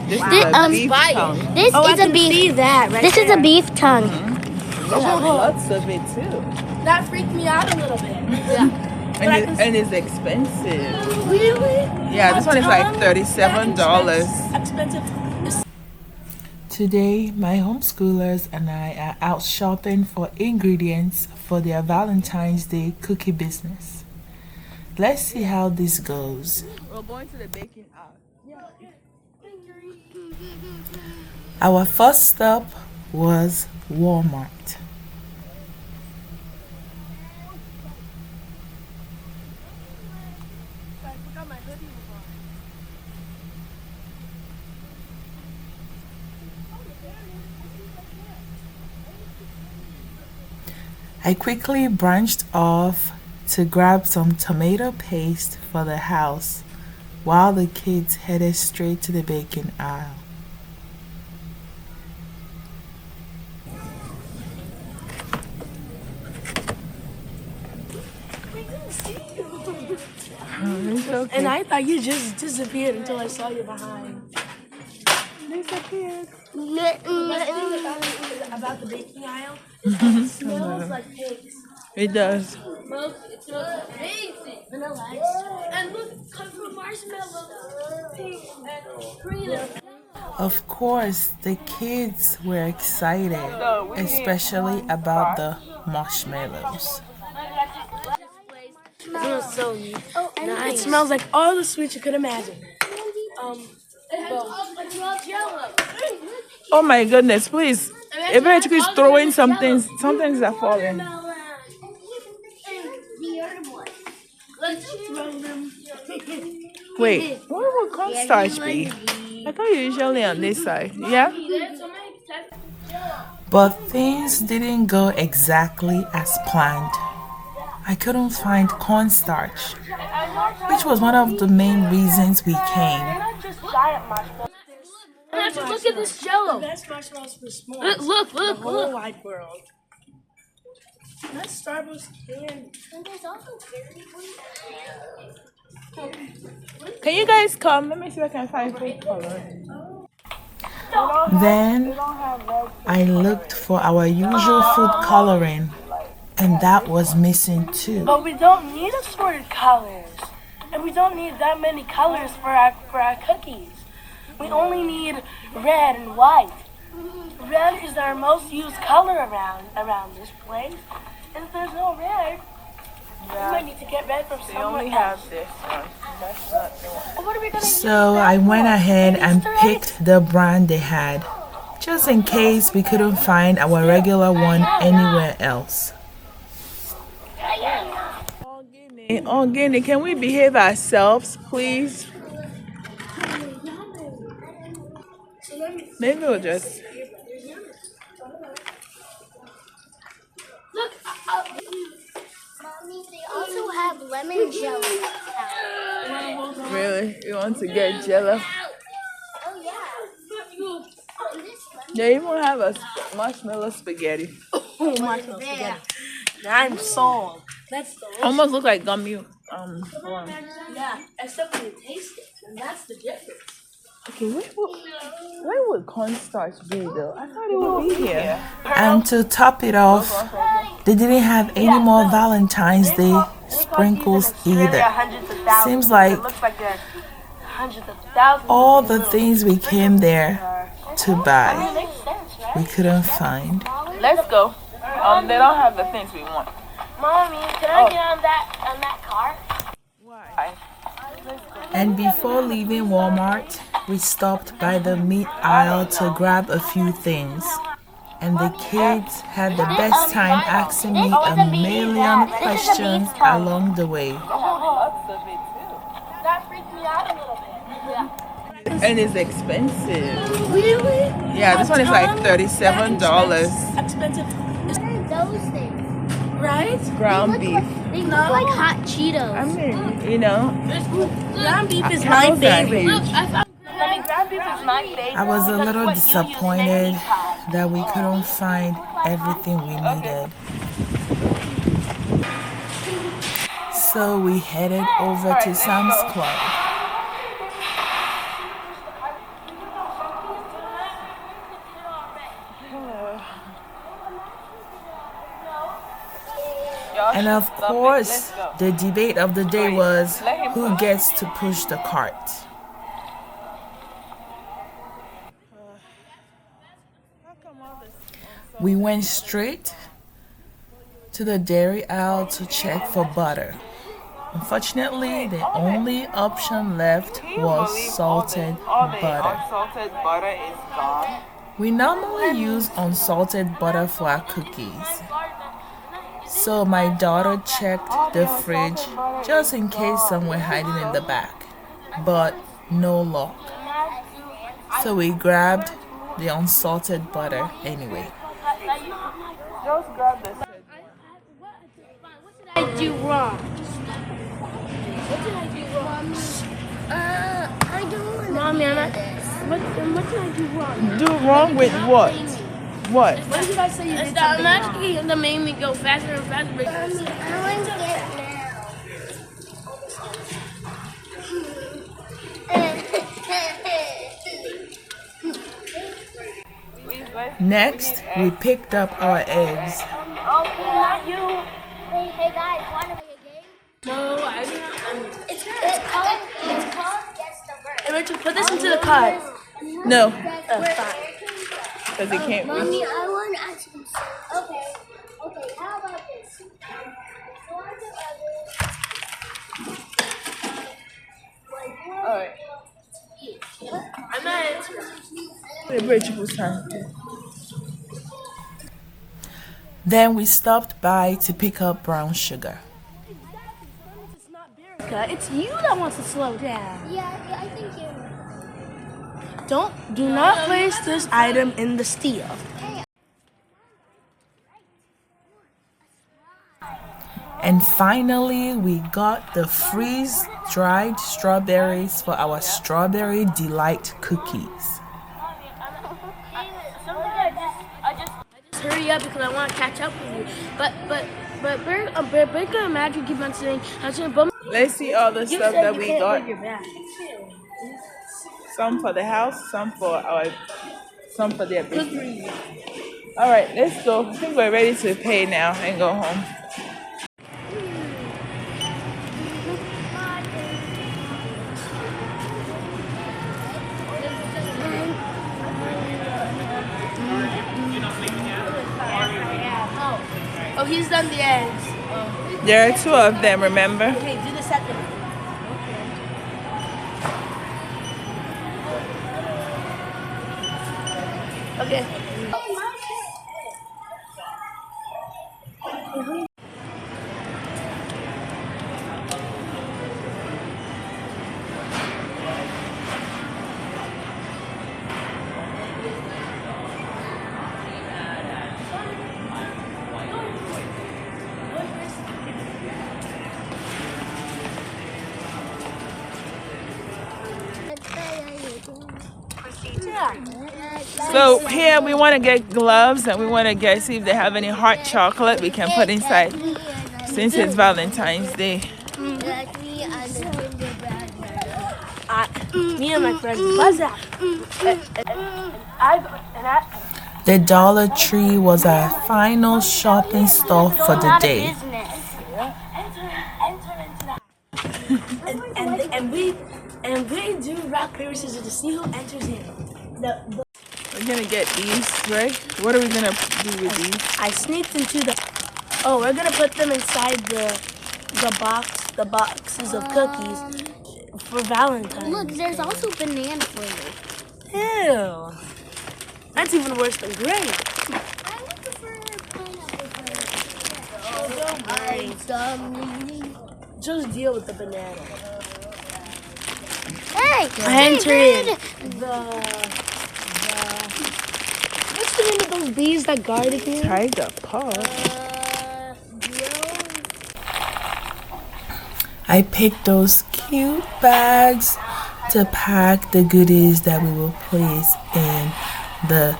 This This, is a beef tongue. this is a beef. This is a beef tongue. They have lots of it too. That freaked me out a little bit. Yeah. And it's expensive. Really? Yeah, this one is like $37. Expensive. Today, my homeschoolers and I are out shopping for ingredients for their Valentine's Day cookie business. Let's see how this goes. We're going to the baking out. Our first stop was Walmart. I quickly branched off to grab some tomato paste for the house while the kids headed straight to the baking aisle. Okay. And I thought you just disappeared until I saw you behind. Disappeared. The best thing about the baking aisle is that it smells like pigs. It does. It smells amazing. Vanilla extract. And look, comes from marshmallow, pink, and green. Of course, the kids were excited, especially about the marshmallows. It smells so neat. Nice. It smells like all the sweets you could imagine. Oh my goodness, please. Eventually it's throwing something. Something's are falling. Wait, what would cornstarch be? I thought you usually on this side. Yeah? But things didn't go exactly as planned. I couldn't find cornstarch, which was one of the main reasons we came. Look at this jello. The best marshmallows for s'mores. Look. The whole wide world. That's Starbucks candy. And there's also Can you guys come? Let me see if I can find food color. Then I looked for our usual food coloring, and that was missing too. But we don't need assorted colors. And we don't need that many colors for our cookies. We only need red and white. Red is our most used color around this place. And if there's no red, we might need to get red from somewhere else. This one. That's not the one. What are we gonna So I went ahead and picked the brand they had, just in case we couldn't find our regular one anywhere else. Oh, Guinea, can we behave ourselves, please? Maybe we'll just... Look, Mommy, they also have lemon jelly. Really? You want to get jello? Oh, yeah. They even have a marshmallow spaghetti. Oh, marshmallow spaghetti. I'm sold. That's delicious. Almost look like gummy one. Yeah, except when you taste it, and that's the difference. Okay, where would cornstarch be though? I thought it would be here. And to top it off, they didn't have any more Valentine's Day sprinkles either. Seems like all the things we came there to buy, we couldn't find. Let's go. They don't have the things we want. Mommy, can I get on that car? Why? And before leaving Walmart, we stopped by the meat aisle to grab a few things. And the kids had the best time asking me a million questions along the way. That freaked me out a little bit. Yeah. And it's expensive. Really? Yeah, this one is like $37. Expensive. What are those things? Right? Ground beef. They look like hot Cheetos. I mean, you know. Ground beef is my favorite. Look, ground beef is my favorite. I was a little disappointed that we couldn't find everything we needed. So we headed over to Sam's Club. And of course, the debate of the day was who gets to push the cart. We went straight to the dairy aisle to check for butter. Unfortunately, the only option left was salted butter. Unsalted butter is gone. We normally use unsalted butter for our cookies. So my daughter checked the fridge just in case some were hiding in the back. But no luck. So we grabbed the unsalted butter anyway. Just grab this. What did I do wrong? What did I do wrong? I don't want to. Mommy, what did I do wrong? Do wrong with what? What? What did I say you did? I'm actually that made me go faster and faster. Mommy, I want to get now. Next, we picked up our eggs. Oh, not you. Hey guys, want to play a game? No, I didn't. It's called Guess the Word. Hey, Rachel, put this into the cart. No, Fine. because it can't reach. Mommy, I want to ask you something. Okay, how about this? Alright. I'm not answering. Rachel's time. Then we stopped by to pick up brown sugar. It's you that wants to slow down. Yeah, I think you're. Do not place this item in the steel. And finally, we got the freeze-dried strawberries for our strawberry delight cookies. Hurry up because I want to catch up with you. But Baker and Magic keep on saying, Let's see all the you stuff said that you we can't got. bring your bag. Some for the house, some for their bakery. Alright, let's go. I think we're ready to pay now and go home. Oh, he's done the eggs. There are two of them, remember? Okay, do the second one. Okay. So here we want to get gloves and we want to see if they have any hot chocolate we can put inside since it's Valentine's Day. Me and my friend Buzz out. The Dollar Tree was our final shopping stop for the day. And we do rock, paper, scissors to see who enters in. We're gonna get these, right? What are we gonna do with these? I sneaked into we're gonna put them inside the boxes of cookies for Valentine. Look, there's also banana flavor. Ew. That's even worse than grape. I would prefer pineapple flavor. Just deal with the banana. Hey, I entered what's the name of those bees that guarded me? Tiger paw. I picked those cute bags to pack the goodies that we will place in the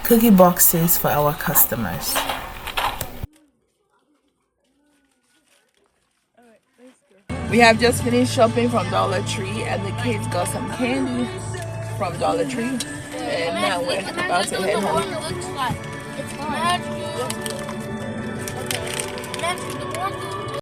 cookie boxes for our customers. We have just finished shopping from Dollar Tree and the kids got some candy from Dollar Tree. And now we're about to head home. the more food